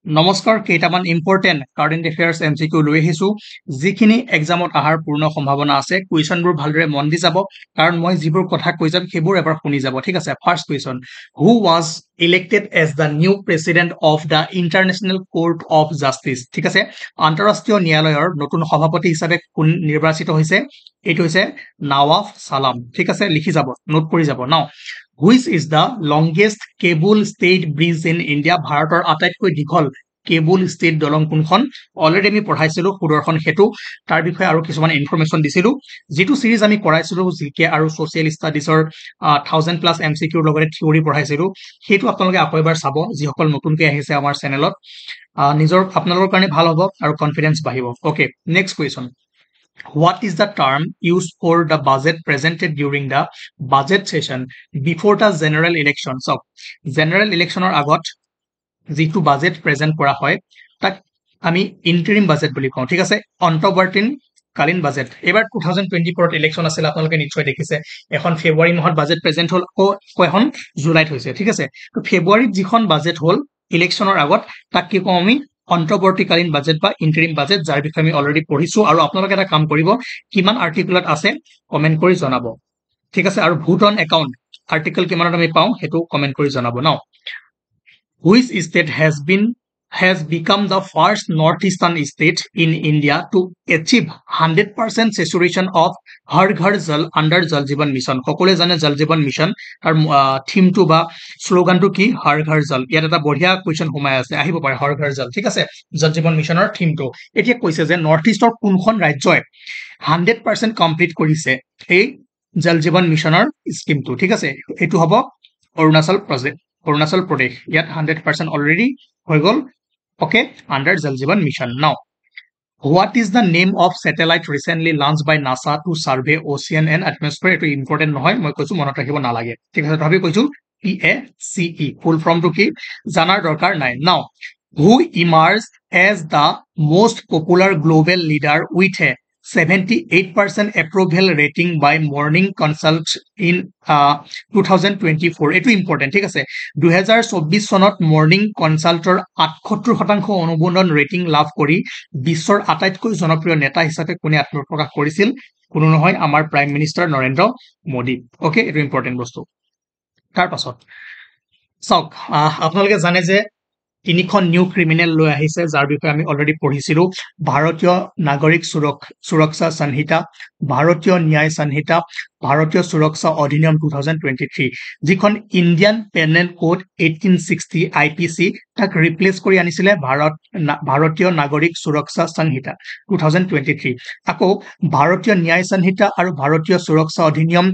নমস্কাৰ কেইটামান important current affairs MCQ লৈ আহিছো যিখিনি এক্সামত অহাৰ পূৰ্ণ সম্ভাৱনা আছে কুৱেশ্যনবোৰ ভালদৰে মন দি যাব কাৰণ মই যিবোৰ কথা কৈ যাম সেইবোৰ এবাৰ শুনি যাব ঠিক আছে first question who was elected as the new president of the international court of justice ঠিক আছে আন্তঃৰাষ্ট্ৰীয় ন্যায়ালয়ৰ নতুন সভাপতি হিচাপে কোন নিৰ্বাচিত হৈছে এইটো হৈছে নৱাফ সালাম ঠিক আছে লিখি যাব নোট কৰি যাব নাও Which is the longest cable stayed bridge in India? ভাৰতৰ আটাইতকৈ দীঘল কেবল ষ্টেট দলং কোনখন অলৰেডি আমি পঢ়াইছিলো সুদৰ্শন সেতু তাৰ বিষয়ে আৰু কিছুমান ইনফৰমেশ্যন দিছিলো যিটো সিৰিজ আমি কৰাইছিলো জিকে আৰু সোশ্যাল ষ্টাডিজৰ 1000+ এমচিকিউৰ লগতে থিওৰি পঢ়াইছিলো সেইটো আপোনালোকে আকৌ এবাৰ চাব যিসকল নতুনকৈ আহিছে আমাৰ চেনেলত নিজৰ আপোনালোকৰ কাৰণে ভাল হ'ব আৰু কনফিডেন্স বাঢ়িব okay next question What is the term used for the budget presented during the budget session before the general election? So, general election or agot যিটো বাজেট প্ৰেজেন্ট কৰা হয় তাক আমি ইন্টাৰিম বাজেট বুলি কওঁ ঠিক আছে অন্তৰ্বৰ্তীন কালীন বাজেট এবাৰ 2024 ত ইলেকশন আছিল আপোনালোকে নিশ্চয় দেখিছে এখন ফেব্ৰুৱাৰী মাহত বাজেট প্ৰেজেন্ট হল এখন জুলাইত হৈছে ঠিক আছে তো ফেব্ৰুৱাৰীত যিখন বাজেট হল ইলেকশনৰ আগত তাক কি কওঁ আমি অন্তৰ্বৰ্তীকালীন বাজেট বা ইন্টাৰিম বাজেট যাৰ বিষয়ে আমি অলৰেডি পঢ়িছো আৰু আপোনালোকে এটা কাম কৰিব কিমান আৰ্টিকুলত আছে কমেন্ট কৰি জনাব ঠিক আছে আৰু ভোট অন একাউন্ট আৰ্টিকল কিমানত আমি পাওঁ হেতু কমেন্ট কৰি জনাব নাও Which state has become the first northeastern state in India to achieve 100% saturation of Har Ghar Jal under Jal Jeevan Mission? সকলোৱে জানে Jal Jeevan Mission আৰু থিমটো বা স্লোগানটো কি Har Ghar Jal ইয়াত এটা বঢ়িয়া কোৱেশ্চন সোমাই আছে আহিব পাৰে Har Ghar Jal ঠিক আছে Jal Jeevan Missionৰ থিমটো এতিয়া কৈছে যে নৰ্থ ইষ্টৰ কোনখন ৰাজ্যই 100% কমপ্লিট কৰিছে এই Jal Jeevan Missionৰ স্কিমটো ঠিক আছে এটো হ'ব অৰুণাচল Pradesh ইয়াত 100% already হৈ গল okay under Jal Jeevan Mission now what is the name of satellite recently launched by NASA to survey ocean and atmosphere এটো important নহয় মই কৈছো মনত ৰাখিব নালাগে ঠিক আছে তথাপি কৈছো PACE full form to কি জানাৰ দৰকাৰ নাই now who emerged as the most popular global leader with a 78% approval rating by Morning Consult in 2024 এটো ইম্পৰ্টেন্ট ঠিক আছে 2024 চনত মৰ্নিং কনসাল্টৰ 78% অনুমোদন ৰেটিং লাভ কৰি বিশ্বৰ আটাইতকৈ জনপ্ৰিয় নেতা হিচাপে কোনে আত্মপ্ৰকাশ কৰিছিল কোনো নহয় আমাৰ prime minister Narendra Modi okay এটো ইম্পৰ্টেন্ট বস্তু তাৰ পাছত চাওক আপোনালোকে জানে যে তিনিখন নিউ ক্ৰিমিনেল লৈ আহিছে যাৰ বিষয়ে আমি অলৰেডি পঢ়িছিলো ভাৰতীয় নাগৰিক সুৰক্ষা সংহিতা ভাৰতীয় ন্যায় সংহিতা ভাৰতীয় সুৰক্ষা অধিনিয়ম 2023 যিখন ইণ্ডিয়ান পেনেল কোড 1860 IPC তাক ৰিপ্লেস কৰি আনিছিলে ভাৰতীয় নাগৰিক সুৰক্ষা সংহিতা 2023 আকৌ ভাৰতীয় ন্যায় সংহিতা আৰু ভাৰতীয় সুৰক্ষা অধিনিয়ম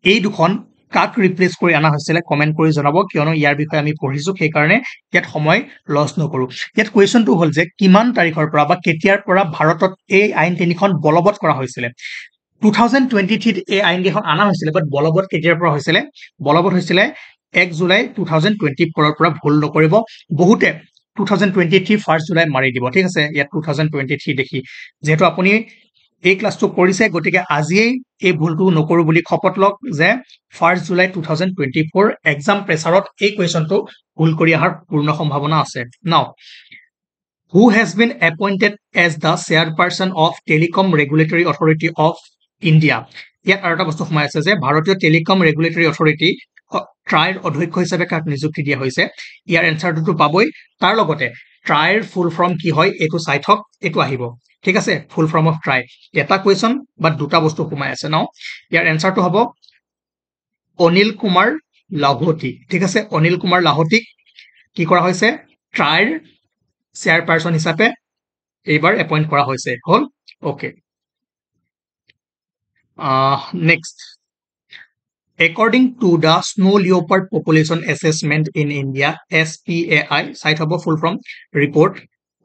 এই দুখন কাক ৰিপ্লেস কৰি আনা হৈছিল কমেন্ট কৰি জনাব কিয়নো ইয়াৰ বিষয়ে আমি পঢ়িছো সেই কাৰণে ইয়াত সময় লছ নকৰো ইয়াত কোৱেশ্চনটো হল যে কিমান তাৰিখৰ পৰা বা কেতিয়াৰ পৰা ভাৰতত এই আইন তিনিখন বলবৎ কৰা হৈছিল 2023 এই আইন কেইখন আনা হৈছিল বাট বলবৎ কেতিয়াৰ পৰা হৈছিল বলবৎ হৈছিল 1 জুলাই 2024 ৰ পৰা ভুল নকৰিব বহুতে 2023 1 জুলাই মাৰি দিব ঠিক আছে ইয়াত 2023 দেখি যেহেতু আপুনি এই ক্লাসটো কৰিছে গটিকে আজিয়েই এই ভুলটো নকৰো বুলি খপত লক যে 1 জুলাই 2024 এক্সাম প্ৰেছাৰত এই কোৱেশ্চনটো ভুল কৰি আহাৰ পূৰ্ণ সম্ভাৱনা আছে নাও who has been appointed as the chairperson of telecom regulatory authority of India ইয়াত আৰু এটা বস্তু সোমাই আছে যে ভাৰতীয় টেলিকম ৰেগুলেটৰী অথৰিটি ট্ৰাইৰ অধ্যক্ষ হিচাপে কাক নিযুক্তি দিয়া হৈছে ইয়াৰ এনসাৰটো পাবই তাৰ লগতে ট্ৰাইৰ ফুল ফৰ্ম কি হয় এটো সাইথক এটো আহিব ঠিক আছে ফুল ফৰ্ম অফ ট্ৰাই এটা কোৱেশ্চন বা দুটা বস্তু সোমাই আছে নাও ইয়াৰ এনসাৰটো হ'ব অনিল কুমাৰ লাহোটি ঠিক আছে অনিল কুমাৰ লাহোটিক কি কৰা হৈছে ট্ৰাইৰ চেয়াৰপাৰসন হিচাপে এইবাৰ এপইন্ট কৰা হৈছে হল okay next according to the snow leopard population assessment in India SPAI site hobo full from report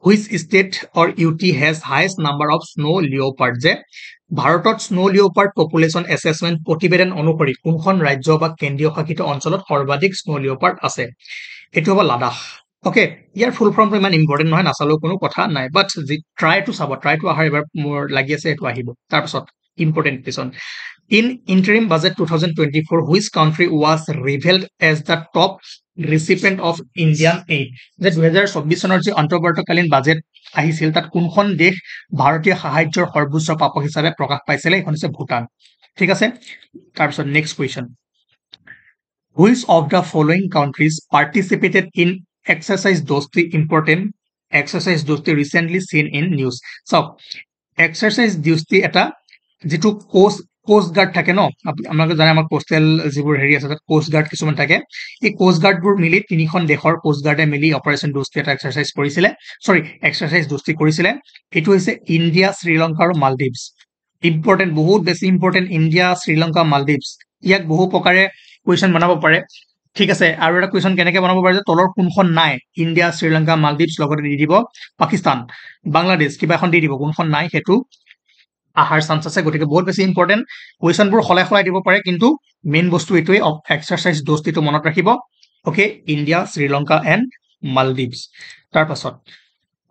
which state or UT has highest number of snow leopard je ভাৰতত snow leopard population assessment প্ৰতিবেদন অনুসৰি কোনখন ৰাজ্য বা কেন্দ্ৰীয় শাসিত অঞ্চলত সৰ্বাধিক snow leopard আছে এটো হ'ব লাডাখ ওকে ইয়াৰ ফুল ফৰ্মটো ইমান ইম্পৰ্টেন্ট নহয় নাচালো কোনো কথা নাই বাট ট্ৰাই টু সাব ট্ৰাই টু আহাৰ এবাৰ মোৰ লাগি আছে এটো আহিব তাৰ পাছত Important question. In interim budget 2024, which country was revealed as the top recipient of Indian aid? যে 2024 চনৰ যি অন্তৰ্বৰ্তীকালীন বাজেট আহিছিল তাত কোনখন দেশ ভাৰতীয় সাহায্যৰ সৰ্বোচ্চ প্ৰাপক হিচাপে প্ৰকাশ পাইছিলে? এখন হৈছে ভূটান। ঠিক আছে, তাৰপিছত next question. Which of the following countries participated in exercise Dosti? Important exercise Dosti recently seen in news. So exercise Dosti এটা যেটো কোস্ট গার্ড থাকে ন, আপোনালোকে জানে আমাৰ কোস্টেল যিবোৰ হেৰি আছে তাত কোস্ট গাৰ্ড কিছুমান থাকে। এই কোস্ট গাৰ্ডবোৰ মিলি তিনিখন দেশৰ কোস্ট গাৰ্ডে মিলি অপাৰেশ্যন দোস্তি এটা এক্সাৰচাইজ দোস্তি কৰিছিলে। এইটো হৈছে ইণ্ডিয়া, শ্ৰীলংকা আৰু মালদ্বীপছ। ইম্পৰ্টেণ্ট, বহুত বেছি ইম্পৰ্টেণ্ট, ইণ্ডিয়া, শ্ৰীলংকা, মালদ্বীপছ। ইয়াক বহু প্ৰকাৰে কুৱেশ্যন বনাব পাৰে। ঠিক আছে, আৰু এটা কুৱেশ্যন কেনেকে বনাব পাৰে যে তলৰ কোনখন নাই, ইণ্ডিয়া, শ্ৰীলংকা, মালদ্বীপছ লগতে দি দিব পাকিস্তান, বাংলাদেশ, কিবা এখন দি দিব, কোনখন নাই সেইটো আহাৰ চান্স আছে। গতিকে বহুত বেছি ইম্পৰ্টেণ্ট, কুৱেশ্যনবোৰ সলাই দিব পাৰে, কিন্তু মেইন বস্তু এইটোৱে, এক্সাৰচাইজ দোস্তিটো মনত ৰাখিব। Okay, India, Sri Lanka and Maldives. তাৰপাছত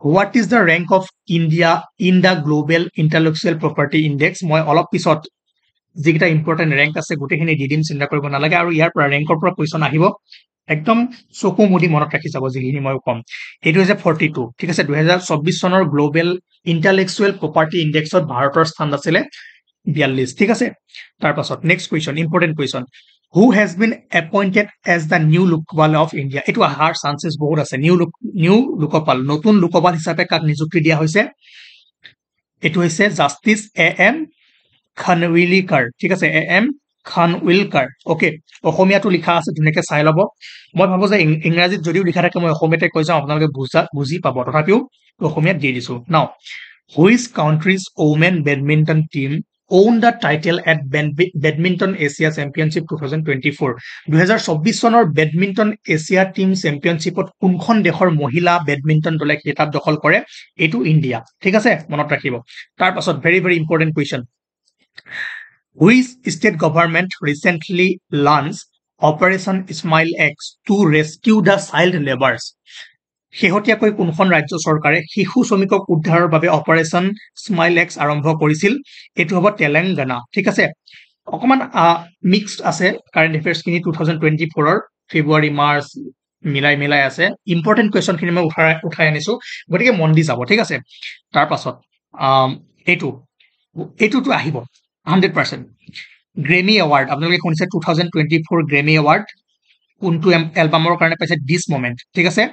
what is the rank of India in the global intellectual property index? মই অলপ পিছত যিকেইটা ইম্পৰ্টেণ্ট ৰেংক আছে গোটেইখিনি দি দিম, চিন্তা কৰিব নালাগে। আৰু ইয়াৰ পৰা ৰেংকৰ পৰা কুৱেশ্যন আহিব, একদম চকু মুদি মনত ৰাখি যাব যিখিনি মই ক'ম। এইটো হৈছে 42। ঠিক আছে, 2024 চনৰ গ্ল'বেল ইণ্টেলেকচুৱেল প্ৰপাৰ্টি ইণ্ডেক্সত ভাৰতৰ স্থান আছিলে 42। ঠিক আছে, তাৰপাছত next question, important question. Who has been appointed as the new Lokpal of India? এইটো অহাৰ চান্সেছ বহুত আছে। নিউ লোকপাল, নতুন লোকপাল হিচাপে কাক নিযুক্তি দিয়া হৈছে? এইটো হৈছে জাষ্টিছ AM খানৱিলকাৰ। ঠিক আছে, AM খানৱিলকাৰ। অ'কে, অসমীয়াটো লিখা আছে, ধুনীয়াকৈ চাই ল'ব। মই ভাবো যে ইংৰাজীত যদিও লিখা থাকে মই অসমীয়াতে কৈ যাওঁ, আপোনালোকে বুজি পাব, তথাপিও অসমীয়াত দি দিছো। Now, which countries women badminton team own the title at Badminton Asia Championship 2024? 2024 চনৰ বেডমিণ্টন এছিয়া টিম চেম্পিয়নশ্বিপত কোনখন দেশৰ মহিলা বেডমিণ্টন দলে খিতাপ দখল কৰে? এইটো ইণ্ডিয়া। ঠিক আছে, মনত ৰাখিব। তাৰপাছত very important question. Which state government recently launched Operation Smile X to rescue the child laborers? শেহতীয়াকৈ কোনখন ৰাজ্য চৰকাৰে শিশু শ্ৰমিকক উদ্ধাৰৰ বাবে অপাৰেশ্যন স্মাইল এক্স আৰম্ভ কৰিছিল? এইটো হ'ব তেলেংগানা। ঠিক আছে, অকমান মিক্সড আছে কাৰেণ্ট এফেয়াৰ্ছখিনি 2024 ফেব্ৰুৱাৰী মাৰ্চ মিলাই আছে। ইম্পৰ্টেণ্ট কুৱেশ্যনখিনি মই উঠাই আনিছো, গতিকে মন দি যাব। ঠিক আছে, তাৰপাছত এইটোতো আহিব 100%। গ্ৰেমি এৱাৰ্ড আপোনালোকে শুনিছে, 2024 গ্ৰেমি এৱাৰ্ড কোনটো এলবামৰ কাৰণে পাইছে? দিছ মমেণ্ট। ঠিক আছে,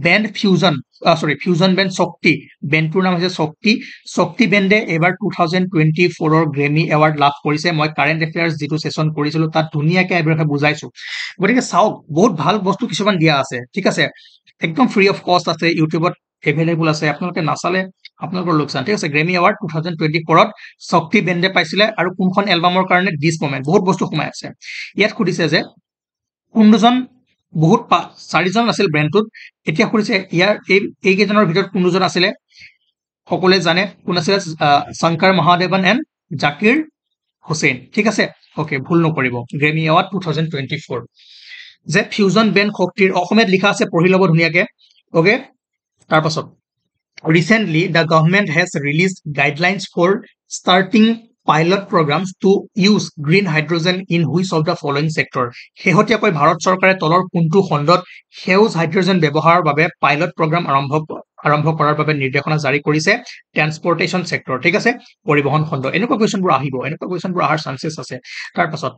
বেণ্ড ফিউজন বেণ্ড শক্তি, বেণ্ডটোৰ নাম হৈছে শক্তি বেণ্ডে এইবাৰ 2024 গ্ৰেমি এৱাৰ্ড লাভ কৰিছে। মই কাৰেণ্ট এফেয়াৰ্ছ যিটো ছেশ্যন কৰিছিলো তাত ধুনীয়াকৈ এইবিলাকে বুজাইছো, গতিকে চাওক, বহুত ভাল বস্তু কিছুমান দিয়া আছে। ঠিক আছে, একদম ফ্ৰী অফ কষ্ট আছে, ইউটিউবত এভেইলেবল আছে, আপোনালোকে নাচালে আপোনালোকৰ লোকচান। ঠিক আছে, গ্ৰেমি এৱাৰ্ড 2024ত শক্তি বেণ্ডে পাইছিলে, আৰু কোনখন এলবামৰ কাৰণে? দিছ মমেণ্ট। বহুত বস্তু সোমাই আছে ইয়াত। সুধিছে যে কোনজন, বহুত 4জন আছিল ব্ৰেণ্ডটোত, এতিয়া সুধিছে ইয়াৰ এইকেইজনৰ ভিতৰত কোনজন আছিলে? সকলোৱে জানে কোন আছিলে? শংকৰ মহাদেৱন এণ্ড জাকিৰ হুছেইন। ঠিক আছে, অ'কে, ভুল নকৰিব। গ্ৰেমি এৱাৰ্ড 2024 যে ফিউজন বেণ্ড শক্তিৰ অসমীয়াত লিখা আছে, পঢ়ি ল'ব ধুনীয়াকে। অ'কে, তাৰপাছত recently the government has release guidelines for starting pilot programmes to use green hydrogen in which of the following sector? শেহতীয়াকৈ ভাৰত চৰকাৰে তলৰ কোনটো খণ্ডত সেউজ হাইড্ৰজেন ব্যৱহাৰৰ বাবে পাইলট প্ৰগ্ৰাম আৰম্ভ কৰাৰ বাবে নিৰ্দেশনা জাৰি কৰিছে? Transportation sector. ঠিক আছে, পৰিবহণ খণ্ড। এনেকুৱা কুৱেশ্যনবোৰ আহিব, এনেকুৱা কুৱেশ্যনবোৰ অহাৰ চান্সেছ আছে। তাৰপাছত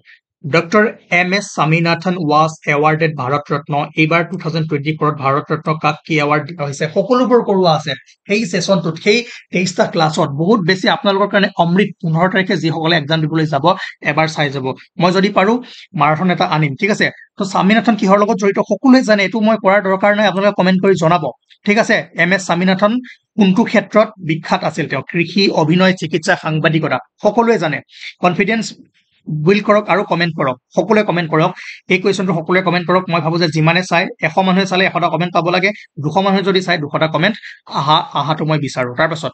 doctor MS Swaminathan was awarded Bharat Ratna. এইবাৰ 2024 ভাৰত ৰত্ন কাক কি এৱাৰ্ড দিয়া হৈছে? সকলোবোৰ কৰোৱা আছে সেই ছেশ্যনটোত, সেই 23টা ক্লাছত। বহুত বেছি আপোনালোকৰ কাৰণে অমৃত। 15 তাৰিখে যিসকলে এক্সাম দিবলৈ যাব এবাৰ চাই যাব। মই যদি পাৰো মাৰাথন এটা আনিম। ঠিক আছে, তো স্বামীনাথন কিহৰ লগত জড়িত সকলোৱে জানে, এইটো মই কৰাৰ দৰকাৰ নাই, আপোনালোকে কমেণ্ট কৰি জনাব। ঠিক আছে, MS স্বামীনাথন কোনটো ক্ষেত্ৰত বিখ্যাত আছিল? তেওঁ কৃষি, অভিনয়, চিকিৎসা, সাংবাদিকতা, সকলোৱে জানে। কনফিডেন্স বিল্ড কৰক আৰু কমেণ্ট কৰক, সকলোৱে কমেণ্ট কৰক। এই কুৱেশ্যনটো সকলোৱে কমেণ্ট কৰক। মই ভাবো যে যিমানে চাই, 100 মানুহে চালে 100টা কমেণ্ট পাব লাগে, 200 মানুহে যদি চাই 200টা কমেণ্ট আহাটো মই বিচাৰো। তাৰপাছত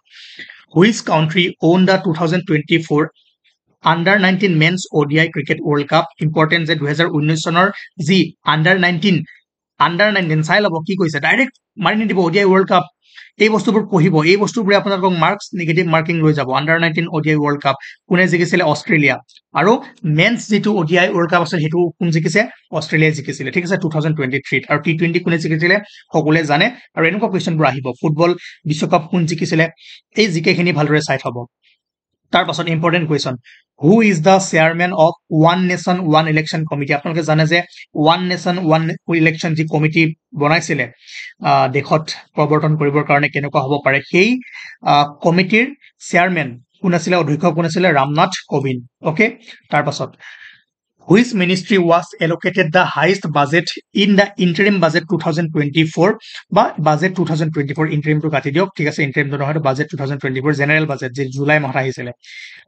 which country own the 2024 under nineteen men's ODI cricket world cup? Important যে 2019 চনৰ যি আণ্ডাৰ-19 আন্ডাৰ 19 চাই ল'ব কি কৈছে ডাইৰেক্ট মাৰি নিদিব ODI ৱৰ্ল্ড কাপ এই বস্তুবোৰ পঢ়িব এই বস্তুবোৰে আপোনালোকক মাৰ্কছ নিগেটিভ মাৰ্কিং লৈ যাব আন্ডাৰ 19 ODI ৱৰ্ল্ড কাপ কোনে জিকিছিলে অষ্ট্ৰেলিয়া আৰু মেন্স যিটো ODI ৱৰ্ল্ড কাপ আছিল সেইটো কোন জিকিছে অষ্ট্ৰেলিয়াই জিকিছিলে ঠিক আছে 2023 আৰু T20 কোনে জিকিছিলে সকলোৱে জানে আৰু এনেকুৱা কুৱেশ্যনবোৰ আহিব ফুটবল বিশ্বকাপ কোন জিকিছিলে এই জিকেখিনি ভালদৰে চাই থব তাৰ পাছত important question who is the chairman of one nation one election committee আপোনালোকে জানে যে ওৱান নেশ্যন ওৱান ইলেকশ্যন যি কমিটি বনাইছিলে দেশত প্ৰৱৰ্তন কৰিবৰ কাৰণে কেনেকুৱা হ'ব পাৰে সেই কমিটিৰ চেয়াৰমেন কোন আছিলে অধ্যক্ষ কোন আছিলে ৰামনাথ কোবিন্দ ওকে তাৰ পাছত which ministry was allocated the highest budget in the interim budget 2024 বা budget 2024 interim to কাটি দিয়ক ঠিক আছে interim তো নহয় budget 2024 general budget যে জুলাই মাহত আহিছিলে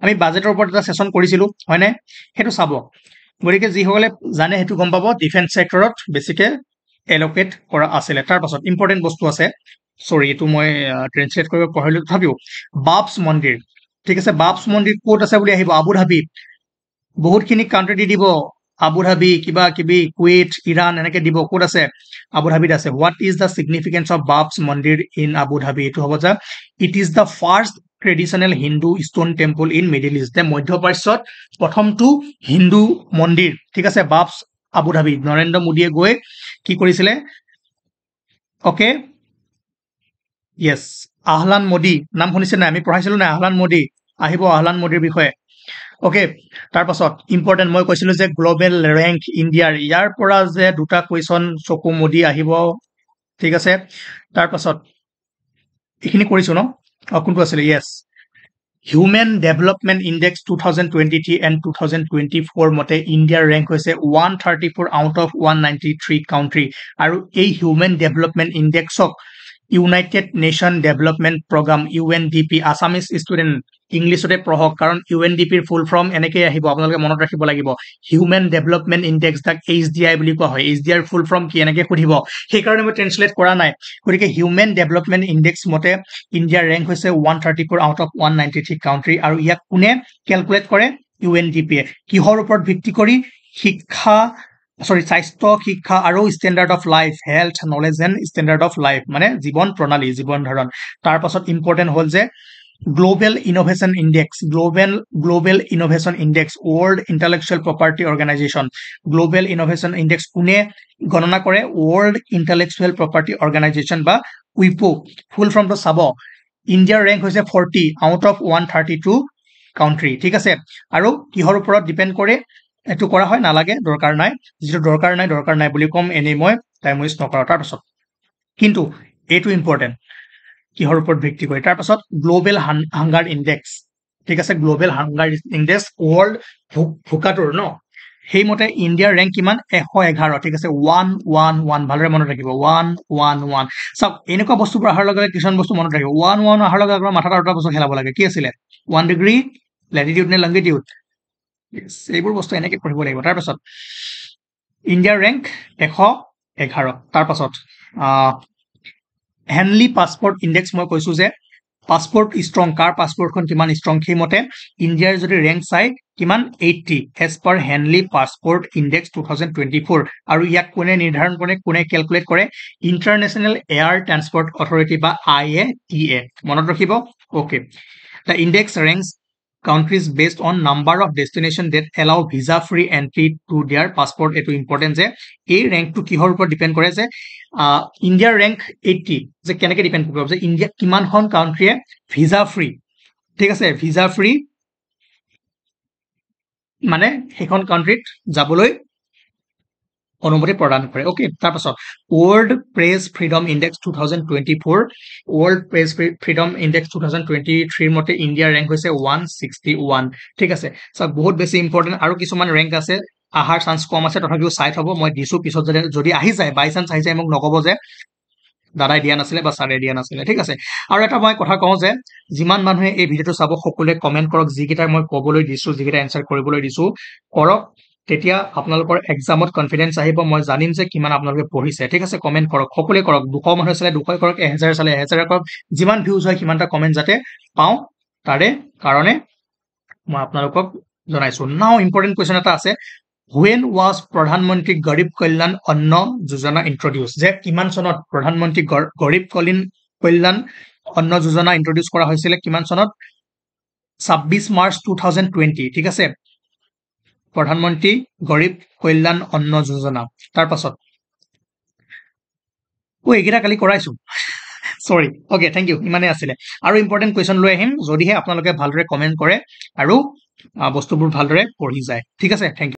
আমি বাজেটৰ ওপৰত এটা সেশন কৰিছিলো হয় নাই হেতু চাব গৰিকে যি হলে জানে হেতু গম পাব ডিফেন্স সেক্টৰত বেছিকে এলোকেট কৰা আছিল তাৰ পাছত ইম্পৰ্টেন্ট বস্তু আছে সৰি এটো মই ট্ৰান্সলেট কৰিব পঢ়িলো তথাপিও বাবস মন্দিৰ ঠিক আছে বাবস মন্দিৰ কোট আছে বুলি আহিব আবু ধাবি বহুত খিনি কান্ট্ৰি দি দিব আবু ধাবি কিবা কিবি কুৱেট ইৰাণ এনেকে দিব কোট আছে আবু ধাবিত আছে what is the significance of BAPS mandir in Abu Dhabi এটো হ'ব যা it is the first traditional Hindu stone temple in middle east মধ্য প্ৰাচ্যত প্ৰথমটো হিন্দু মন্দিৰ ঠিক আছে বাবস আবু ধাবি নৰেন্দ্ৰ মোদীয়ে গৈ কি কৰিছিলে ওকে ইয়েস আহলান মোদী নাম শুনিছে না আমি পঢ়াইছিলো না আহলান মোদী আহিব আহলান মোদীৰ বিষয়ে ওকে তাৰ পাছত ইম্পৰ্টেন্ট মই কৈছিলো যে গ্লোবেল ৰেংক ইণ্ডিয়াৰ ইয়াৰ পৰা যে দুটা কুৱেশ্যন চকু মোদী আহিব ঠিক আছে তাৰ পাছত এখিনি কৰিছো ন কোনটো আছিল yes human development index 2023 and 2024 মতে ইণ্ডিয়াৰ ৰেংক হৈছে 134 আউট অফ 193 কাউন্ট্ৰি আৰু এই হিউম্যান ডেভেলপমেন্ট ইনডেক্সক United Nation development programme UNDP Assamese student ইংলিছতে পঢ়ক কাৰণ UNDP ৰ ফুল ফৰ্ম এনেকৈ আহিব আপোনালোকে মনত ৰাখিব লাগিব হিউম্যান ডেভেলপমেন্ট ইনডেক্স তাক HDI বুলি কোৱা হয় HDI ৰ ফুল ফৰ্ম কি এনেকৈ সুধিব সেই কাৰণে মই ট্ৰান্সলেট কৰা নাই গতিকে হিউম্যান ডেভেলপমেন্ট ইনডেক্স মতে ইণ্ডিয়াৰ ৰেংক হৈছে 134 আউট অফ 193 কাউন্ট্ৰি আৰু ইয়াক কোনে ক্যালকুলেট কৰে UNDP কিহৰ ওপৰত ভিত্তি কৰি শিক্ষা স্বাস্থ্য শিক্ষা আৰু standard of life health knowledge and standard of life মানে জীৱন প্ৰণালী জীৱন ধাৰণ তাৰ পাছত ইম্পৰ্টেন্ট হ'ল যে global innovation index global innovation index world intellectual property organisation global innovation index কোনে গণনা কৰে ওয়াৰ্ল্ড ইন্টেলেকচুয়াল প্ৰপাৰ্টি অৰ্গানাইজেশন বা উইপো ফুল ফৰ্ম তো চাব ইণ্ডিয়াৰ ৰেংক হৈছে 40 আউট অফ 132 কাউন্ট্ৰি ঠিক আছে আৰু কিহৰ ওপৰত ডিপেন্ড কৰে এটো কৰা হয় নালাগে দৰকাৰ নাই যেটো দৰকাৰ নাই বুলি কম এনে মই টাইম ওয়েস্ট নকৰা তাৰ পাছত কিন্তু এটো ইম্পৰ্টেন্ট কিহৰ ওপৰত ভিত্তি কৰে তাৰ পাছত গ্লোবেল হাংগাৰ ইনডেক্স ঠিক আছে গ্লোবেল হাংগাৰ ইনডেক্স ওয়াৰ্ল্ড ভোকাটোৰ ন সেইমতে ইণ্ডিয়াৰ ৰেংক কিমান 111 ঠিক আছে 111 ভালৰে মনত ৰাখিব 111 সব এনেকুৱা বস্তুবোৰ আহাৰ লগে কিছুমান বস্তু মনত ৰাখিব 111 আহাৰ লগে আপোনাৰ মাথাত এটা বস্তু খেলাব লাগে কি আছিল 1 ডিগ্ৰী ল্যাটিটিউড নে লংগিটিউড এইবোৰ বস্তু এনেকৈ পঢ়িব লাগিব তাৰ পাছত ইণ্ডিয়াৰ ৰেংক 111 তাৰ পাছত হেনলি পাসপোৰ্ট ইনডেক্স মই কৈছো যে পাসপোৰ্ট স্ট্ৰং কাৰ পাসপোৰ্টখন কিমান স্ট্ৰং সেইমতে ইণ্ডিয়াৰ যদি ৰেংক চাই কিমান 80 as per Henley passport index 2024 আৰু ইয়াক কোনে নিৰ্ধাৰণ কৰে কোনে ক্যালকুলেট কৰে ইন্টাৰনেশনাল এয়াৰ ট্ৰান্সপোৰ্ট অথৰিটি বা IATA মনত ৰাখিব okay the index ranks countries based on number of destinations that allow visa free entry to their passport eto important je ei rank to kihor upor depend kore je India rank 80 je keneke depend kore je India kiman hon country e visa free thik ase visa free mane hekhon country jaboloi অনুমতি প্ৰদান কৰে okay তাৰ পাছত world press freedom index 2024 world press freedom index 2023 মতে ইণ্ডিয়াৰ rank হৈছে 161 ঠিক আছে সব বহুত বেছি ইম্পৰ্টেন্ট আৰু কিছুমান ৰেংক আছে আহাৰ চান্স কম আছে তথাপিও চাই থব মই দিছো পিছত যদি আহি যায় বাই চান্স আহি যায় মোক নকব যে দাদাই দিয়া নাছিলে বা সাৰে দিয়া নাছিলে ঠিক আছে আৰু এটা মই কথা কওঁ যে যিমান মানুহে এই ভিডিওটো চাব সকলোৱে কমেন্ট কৰক যিকেইটা মই কবলৈ দিছো যিকেইটা এনসাৰ কৰিবলৈ দিছো কৰক তেতিয়া আপোনালোকৰ এক্সামত কনফিডেন্স আহিব মই জানিম যে কিমান আপোনালোকে পঢ়িছে ঠিক আছে কমেন্ট কৰক সকলোৱে কৰক 200 মানুহ চালে 200 কৰক 1000 চালে 1000 কৰক যিমান ভিউজ হয় কিমানটা কমেন্ট যাতে পাও তাৰে কাৰণে মই আপোনালোকক জনাইছো নাও ইম্পৰ্টেন্ট কোৱেশ্চন এটা আছে When was প্ৰধানমন্ত্ৰী গৰীব কল্যাণ অন্ন যোজনা introduced? যে কিমান চনত প্ৰধানমন্ত্ৰী গৰীব কল্যাণ অন্ন যোজনা introduce কৰা হৈছিলে কিমান চনত 26 মাৰ্চ 2020 ঠিক আছে প্ৰধানমন্ত্ৰী গৰীব কল্যাণ অন্ন যোজনা তাৰ পাছত এইকেইটা কালি কৰাইছো সৰি ওকে থ্যাংক ইউ ইমানে আছিলে আৰু ইম্পৰ্টেন্ট কোৱেশ্চন লৈ আহিম যদিহে আপোনালোকে ভালদৰে কমেন্ট কৰে আৰু বস্তুবোৰ ভালদৰে পঢ়ি যায় ঠিক আছে থ্যাংক ইউ